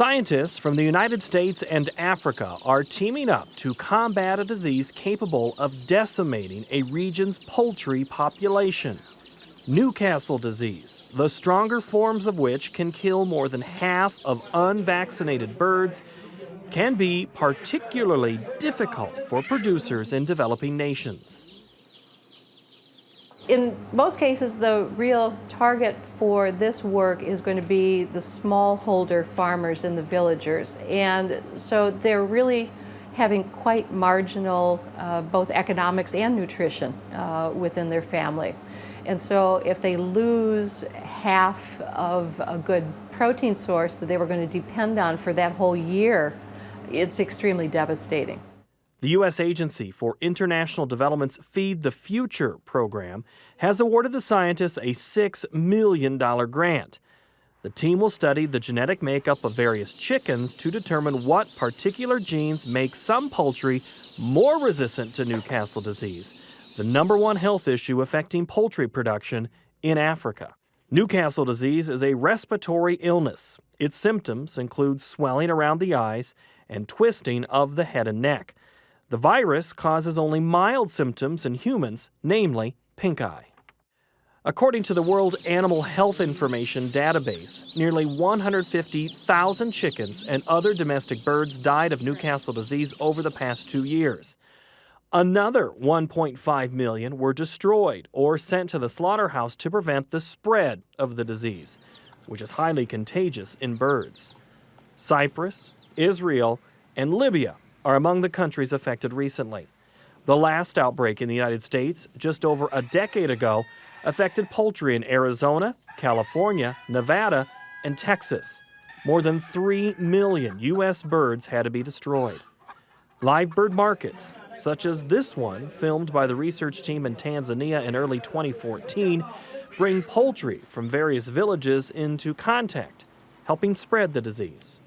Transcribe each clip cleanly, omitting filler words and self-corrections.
Scientists from the United States and Africa are teaming up to combat a disease capable of decimating a region's poultry population. Newcastle disease, the stronger forms of which can kill more than half of unvaccinated birds, can be particularly difficult for producers in developing nations. In most cases, the real target for this work is going to be the smallholder farmers and the villagers. And so they're really having quite marginal both economics and nutrition within their family. And so if they lose half of a good protein source that they were going to depend on for that whole year, it's extremely devastating. The U.S. Agency for International Development's Feed the Future program has awarded the scientists a $6 million grant. The team will study the genetic makeup of various chickens to determine what particular genes make some poultry more resistant to Newcastle disease, the #1 health issue affecting poultry production in Africa. Newcastle disease is a respiratory illness. Its symptoms include swelling around the eyes and twisting of the head and neck. The virus causes only mild symptoms in humans, namely pink eye. According to the World Animal Health Information Database, nearly 150,000 chickens and other domestic birds died of Newcastle disease over the past 2 years. Another 1.5 million were destroyed or sent to the slaughterhouse to prevent the spread of the disease, which is highly contagious in birds. Cyprus, Israel, and Libya are among the countries affected recently. The last outbreak in the United States, just over a decade ago, affected poultry in Arizona, California, Nevada, and Texas. More than 3 million U.S. birds had to be destroyed. Live bird markets, such as this one filmed by the research team in Tanzania in early 2014, bring poultry from various villages into contact, helping spread the disease.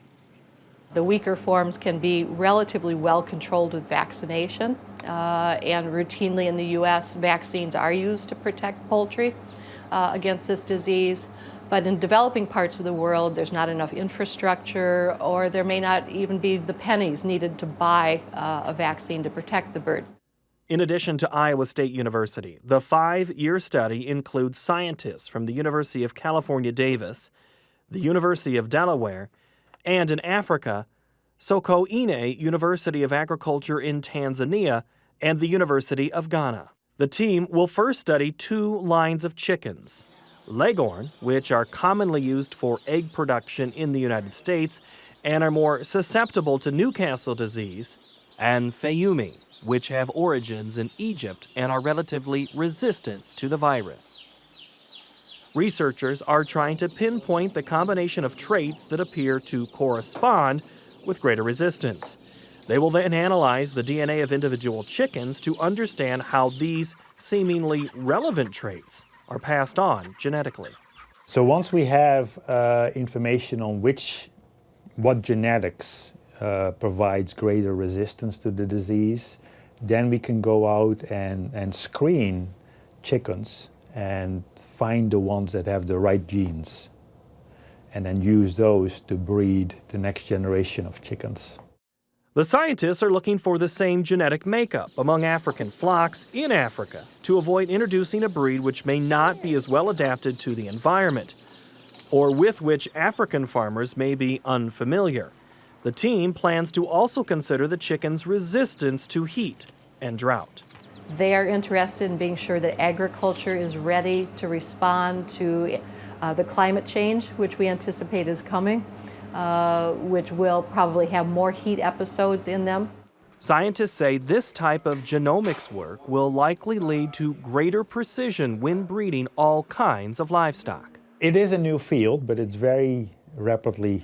The weaker forms can be relatively well controlled with vaccination, and routinely in the U.S. vaccines are used to protect poultry against this disease. But in developing parts of the world, there's not enough infrastructure, or there may not even be the pennies needed to buy a vaccine to protect the birds. In addition to Iowa State University, the 5-year study includes scientists from the University of California, Davis, the University of Delaware, and in Africa, Sokoine University of Agriculture in Tanzania and the University of Ghana. The team will first study 2 lines of chickens: Leghorn, which are commonly used for egg production in the United States and are more susceptible to Newcastle disease, and Fayumi, which have origins in Egypt and are relatively resistant to the virus. Researchers are trying to pinpoint the combination of traits that appear to correspond with greater resistance. They will then analyze the DNA of individual chickens to understand how these seemingly relevant traits are passed on genetically. So once we have information on what genetics provides greater resistance to the disease, then we can go out and screen chickens and find the ones that have the right genes, and then use those to breed the next generation of chickens. The scientists are looking for the same genetic makeup among African flocks in Africa to avoid introducing a breed which may not be as well adapted to the environment, or with which African farmers may be unfamiliar. The team plans to also consider the chicken's resistance to heat and drought. They are interested in being sure that agriculture is ready to respond to the climate change, which we anticipate is coming, which will probably have more heat episodes in them. Scientists say this type of genomics work will likely lead to greater precision when breeding all kinds of livestock. It is a new field, but it's very rapidly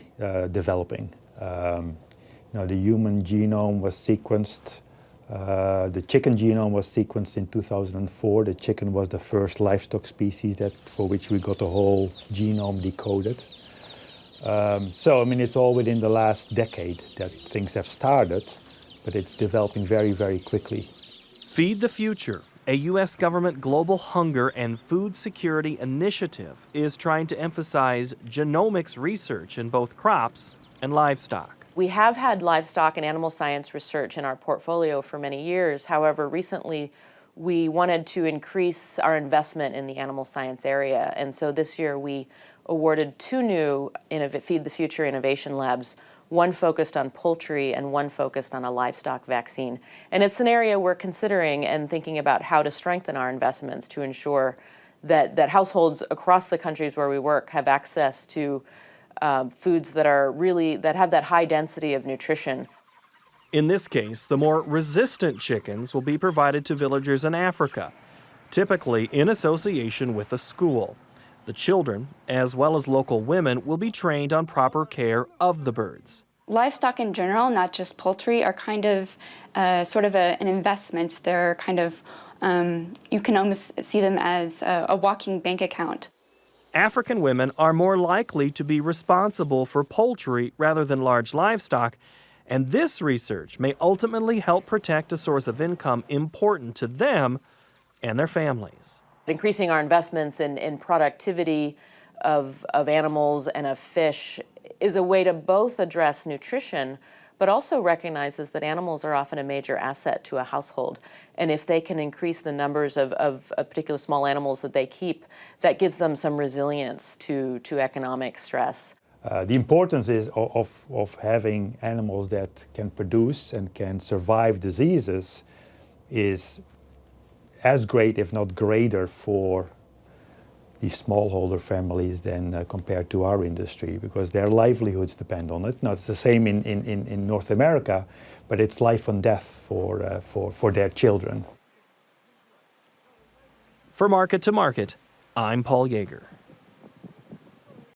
developing. The human genome was sequenced. The chicken genome was sequenced in 2004. The chicken was the first livestock species for which we got the whole genome decoded. It's all within the last decade that things have started, but it's developing very, very quickly. Feed the Future, a U.S. government global hunger and food security initiative, is trying to emphasize genomics research in both crops and livestock. We have had livestock and animal science research in our portfolio for many years. However, recently we wanted to increase our investment in the animal science area. And so this year we awarded 2 new Feed the Future innovation labs, one focused on poultry and one focused on a livestock vaccine. And it's an area we're considering and thinking about how to strengthen our investments to ensure that households across the countries where we work have access to foods that have that high density of nutrition. In this case, the more resistant chickens will be provided to villagers in Africa, typically in association with a school. The children, as well as local women, will be trained on proper care of the birds. Livestock in general, not just poultry, are kind of an investment. They're kind of, you can almost see them as a walking bank account. African women are more likely to be responsible for poultry rather than large livestock, and this research may ultimately help protect a source of income important to them and their families. Increasing our investments in productivity of animals and of fish is a way to both address nutrition, but also recognizes that animals are often a major asset to a household. And if they can increase the numbers of particular small animals that they keep, that gives them some resilience to economic stress. The importance is of having animals that can produce and can survive diseases is as great, if not greater, for these smallholder families than compared to our industry, because their livelihoods depend on it. Now, it's the same in North America, but it's life and death for their children. For Market to Market, I'm Paul Yeager.